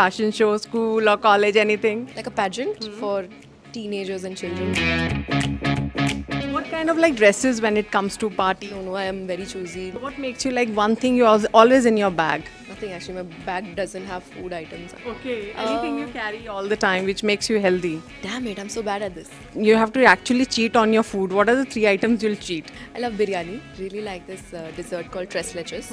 Fashion show, school or college, anything? Like a pageant for teenagers and children. What kind of like dresses when it comes to party? No, I am very choosy. What makes you like one thing you always in your bag? Nothing actually. My bag doesn't have food items. Okay. Anything you carry all the time which makes you healthy? Damn it, I'm so bad at this. You have to actually cheat on your food. What are the 3 items you'll cheat? I love biryani. Really like this dessert called tres leches.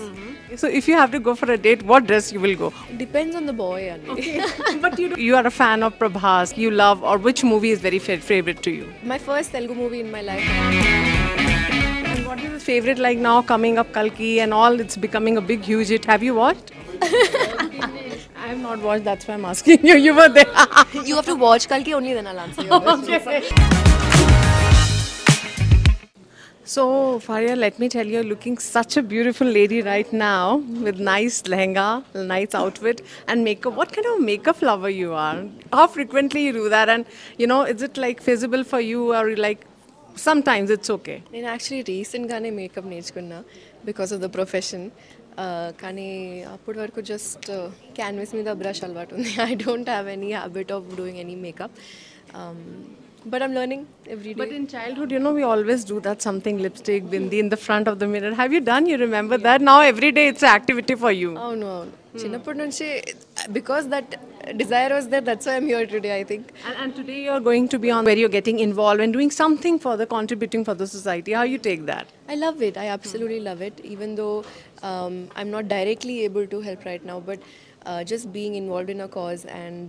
So if you have to go for a date, what dress you will go? Depends on the boy only. But you are a fan of Prabhas. You love or which movie is very favorite to you? My first Telugu movie in my life. And what is the favorite like now coming up Kalki and all? It's becoming a big huge hit. Have you watched? I have not watched. That's why I'm asking you. You were there. You have to watch Kalki only, then I'll answer your question. So, Faria, let me tell you, you're looking such a beautiful lady right now with nice lehenga, nice outfit and makeup. What kind of makeup lover you are? How frequently you do that? And, is it like feasible for you or like sometimes it's okay? నేను actually రీసెంట్గానే makeup నేర్చుకున్నా because of the profession కానీ అప్పటి వరకు just canvas మీద brush అలవాటు ఉంది I don't have any habit of doing any makeup but I'm learning every day. But in childhood, we always do that something lipstick, bindi in the front of the mirror. Have you done? You remember that? Now every day it's an activity for you. అవును చిన్నప్పటి నుంచి because that desire was there, that's why I'm here today, I think. And today you're going to be on where you're getting involved and doing something for the contributing for the society. How you take that? I love it. I absolutely love it. Even though I'm not directly able to help right now, but just being involved in a cause and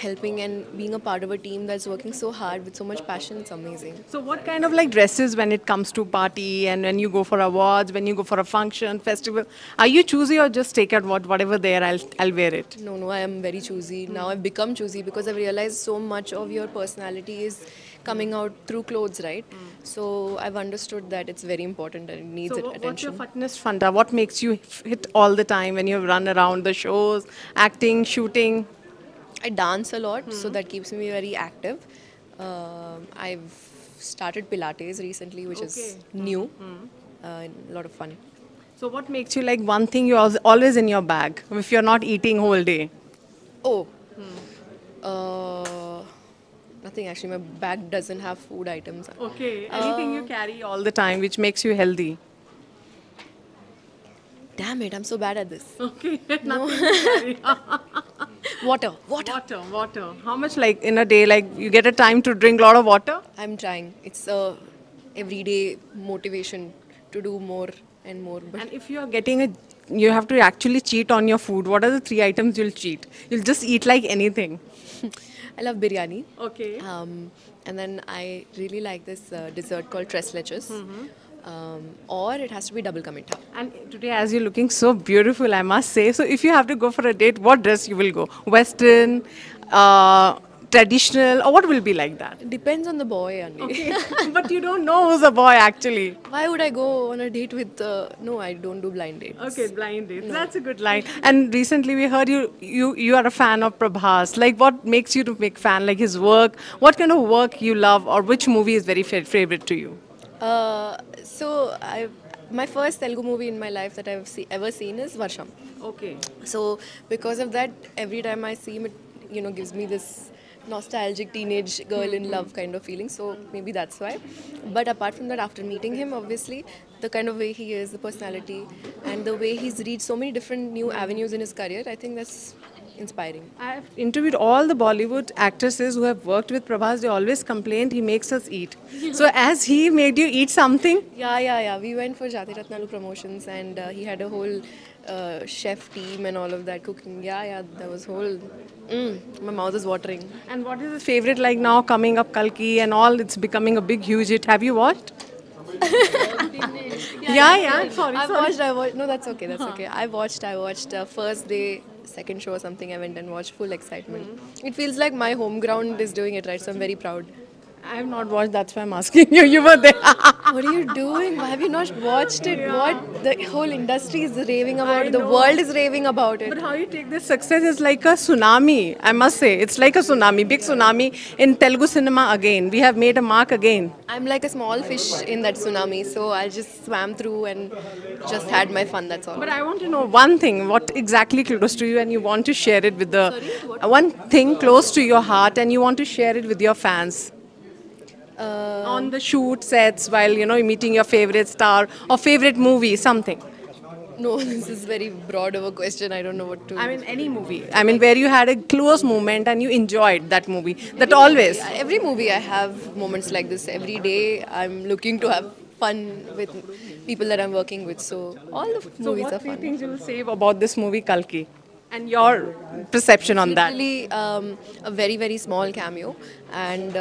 helping and being a part of a team that's working so hard with so much passion, it's amazing. So what kind of like dresses when it comes to party and when you go for awards, when you go for a function, festival, are you choosy or just take out whatever there, I'll wear it? No, I am very choosy. Now I've become choosy because I've realized so much of your personality is coming out through clothes, right? So I've understood that it's very important and it needs attention. What's your fitness funda? What makes you fit all the time when you run around the shows, acting, shooting? I dance a lot, so that keeps me very active. I've started Pilates recently, which is new, a lot of fun. So what makes you like one thing you always in your bag if you're not eating whole day? Oh, nothing actually. My bag doesn't have food items. Okay, anything you carry all the time which makes you healthy? Damn it, I'm so bad at this. Okay, nothing you carry. Water. Water. How much like in a day, like you get a time to drink a lot of water? I'm trying. It's a everyday motivation to do more and more. But And if you are getting you have to actually cheat on your food. What are the 3 items you'll cheat? You'll just eat like anything. I love biryani. Okay. And then I really like this dessert called tres leches. Or it has to be double ka meetha. And today, as you're looking so beautiful, I must say. So, if you have to go for a date, what dress you will go? Western, traditional, or what will be like that? It depends on the boy only. Okay. But you don't know who's a boy actually. Why would I go on a date with? No, I don't do blind dates. Okay, blind date. That's a good line. And recently we heard you are a fan of Prabhas. Like, what makes you to make fan? Like his work. What kind of work you love, or which movie is very favorite to you? So my first Telugu movie in my life that I've ever seen is Varsham. Okay. So because of that, every time I see him, it gives me this nostalgic teenage girl in love kind of feeling. So maybe that's why. But apart from that, after meeting him, obviously the kind of way he is, the personality, and the way he's reached so many different new avenues in his career, I think that's inspiring. I've interviewed all the Bollywood actresses who have worked with Prabhas. They always complained he makes us eat. So as he made you eat something? Yeah. We went for Jati Ratnalu promotions and he had a whole chef team and all of that cooking. Yeah, that was whole... my mouth is watering. And what is his favorite like now coming up Kalki and all? It's becoming a big huge hit. Have you watched? Yeah. Sorry. I watched. No, that's okay. I watched first day, second show or something. I went and watched full excitement. It feels like my home ground is doing it right, so I'm very proud. I have not watched. That's why I'm asking you. You were there. What are you doing? Why have you not watched it? What the whole industry is raving I about it. The know. world is raving about it. But how you take this success is like a tsunami. I must say, it's like a tsunami, big tsunami in Telugu cinema again. We have made a mark again. I'm like a small fish in that tsunami, so I just swam through and just had my fun. That's all. But I want to know one thing. What exactly close to you, and you want to share it with the one thing close to your heart, and you want to share it with your fans. On the shoot sets, while meeting your favorite star or favorite movie, something. No, this is very broad of a question. I don't know what to. I mean, any movie. I mean, where you had a close moment and you enjoyed that movie. That always. Every movie I have moments like this. Every day I'm looking to have fun with people that I'm working with. So all the So, movies what are three fun. things you will say about this movie, Kalki, and your perception on that? Really, a very very small cameo, and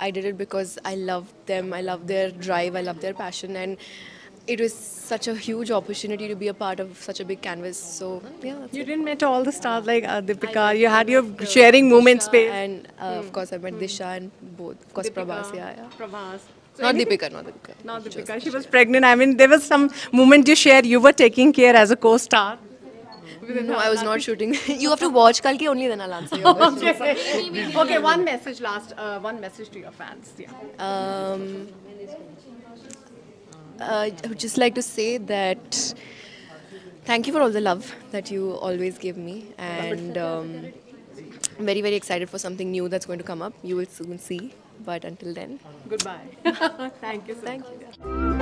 I did it because I loved them. I love their drive. I love their passion, and it was such a huge opportunity to be a part of such a big canvas. So yeah, that's You it. didn't meet all the stars like Deepika. You had your sharing moment space. And of course I met Disha and both. Of course Prabhas. Yeah, yeah. Prabhas. So Not anything- Deepika, not Deepika. Not Deepika. She was pregnant. I mean, there was some moment you shared. You were taking care as a co-star. No, I was not shooting. You have to watch Kalki only, then I'll answer your question. Okay, one message one message to your fans. Yeah. I would just like to say that thank you for all the love that you always give me, and I'm very very excited for something new that's going to come up. You will soon see. But until then, Goodbye. Thank you. thank you.